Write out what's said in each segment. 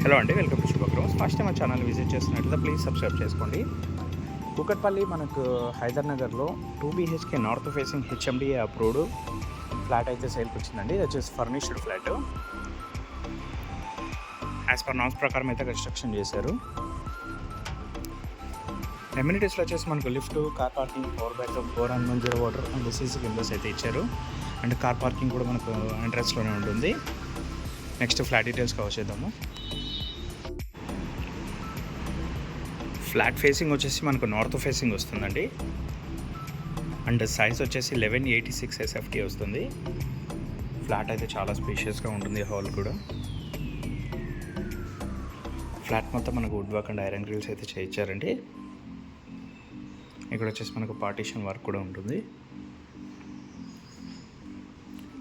Hello అండి, welcome to శుభగ్రహం. First time మా channel visit చేస్తున్నట్లయితే ప్లీజ్ సబ్స్క్రైబ్ చేసుకోండి. కూకట్పల్లి మనకు హైదర్నగర్లో 2 BHK north facing HMDA approved flat అయితే సేల్కి వచ్చిందండి. ఇది వచ్చేసి furnished flat. As per norms ప్రకారం అయితే కన్స్ట్రక్షన్ చేశారు. ఎమ్యూనిటీస్లో వచ్చేసి మనకు lift, car parking, power backup, 410 water and CC Windows అయితే ఇచ్చారు. అండ్ కార్ పార్కింగ్ కూడా మనకు ఎంట్రన్స్లోనే ఉంటుంది. నెక్స్ట్ ఫ్లాట్ డీటెయిల్స్ కవర్ చేద్దాము. ఫ్లాట్ ఫేసింగ్ వచ్చేసి మనకు నార్త్ ఫేసింగ్ వస్తుందండి. అండ్ సైజ్ వచ్చేసి 1186 SFT వస్తుంది. ఫ్లాట్ అయితే చాలా స్పేషియస్గా ఉంటుంది. హాల్ కూడా ఫ్లాట్ మొత్తం మనకు wood work and iron grills అయితే చేయించారండి. ఇక్కడ వచ్చేసి మనకు పార్టీషన్ వర్క్ కూడా ఉంటుంది.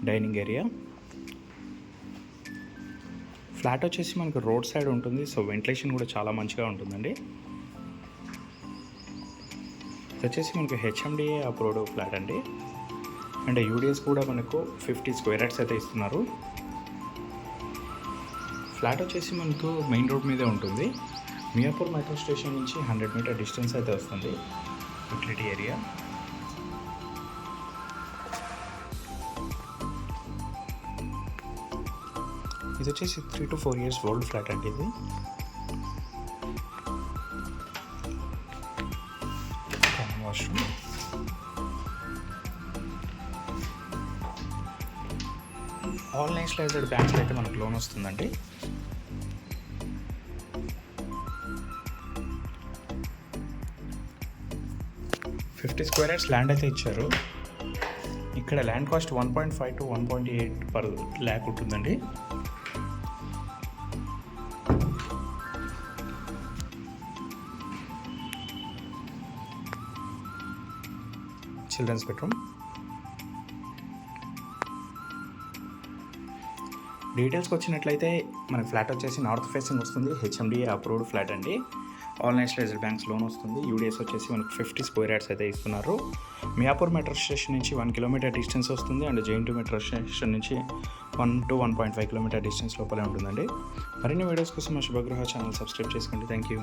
Dining area. ఫ్లాట్ వచ్చేసి మనకు రోడ్ సైడ్ ఉంటుంది, సో వెంటిలేషన్ కూడా చాలా మంచిగా ఉంటుందండి. ఇది వచ్చేసి మనకు HMDA అప్రూవ్డ్ ఫ్లాట్ అండి. అండ్ యూడిఎస్ కూడా మనకు 50 స్క్వేర్ యార్డ్స్ అయితే ఇస్తున్నారు. ఫ్లాట్ వచ్చేసి మనకు మెయిన్ రోడ్ మీదే ఉంటుంది. మియాపూర్ మెట్రో స్టేషన్ నుంచి 100 మీటర్ డిస్టెన్స్ అయితే వస్తుంది. Utility area. ఇది వచ్చేసి 3 to 4 years ఓల్డ్ ఫ్లాట్ అండి. ఇది వాష్రూమ్. ఆల్ నేషనలైజ్డ్ బ్యాంక్స్ అయితే మనకు లోన్ వస్తుందండి. $50 స్క్వేర్ యార్డ్స్ ల్యాండ్ అయితే ఇచ్చారు. ఇక్కడ land cost 1.5 to 1.8 per lakh ఉంటుందండి. Children's bedroom. డీటెయిల్స్కి వచ్చినట్లయితే మన ఫ్లాట్ వచ్చేసి నార్త్ ఫేసింగ్ వస్తుంది. HMDA అప్రూవ్డ్ ఫ్లాట్ అండి. ఆల్ నేషనలైజ్డ్ బ్యాంక్స్ లోన్ వస్తుంది. యూడిఎస్ వచ్చేసి మనకు 50 స్క్వేర్ యార్డ్స్ అయితే ఇస్తున్నారు. మియాపూర్ మెట్రో స్టేషన్ నుంచి 1 kilometer డిస్టెన్స్ వస్తుంది. అండ్ JNT మెట్రో స్టేషన్ నుంచి 1 to 1.5 kilometer డిస్టెన్స్ లోపలే ఉంటుందండి. మరిన్ని వీడియోస్ కోసం మా శుభగృహ ఛానల్ సబ్స్క్రైబ్ చేసుకోండి. Thank you.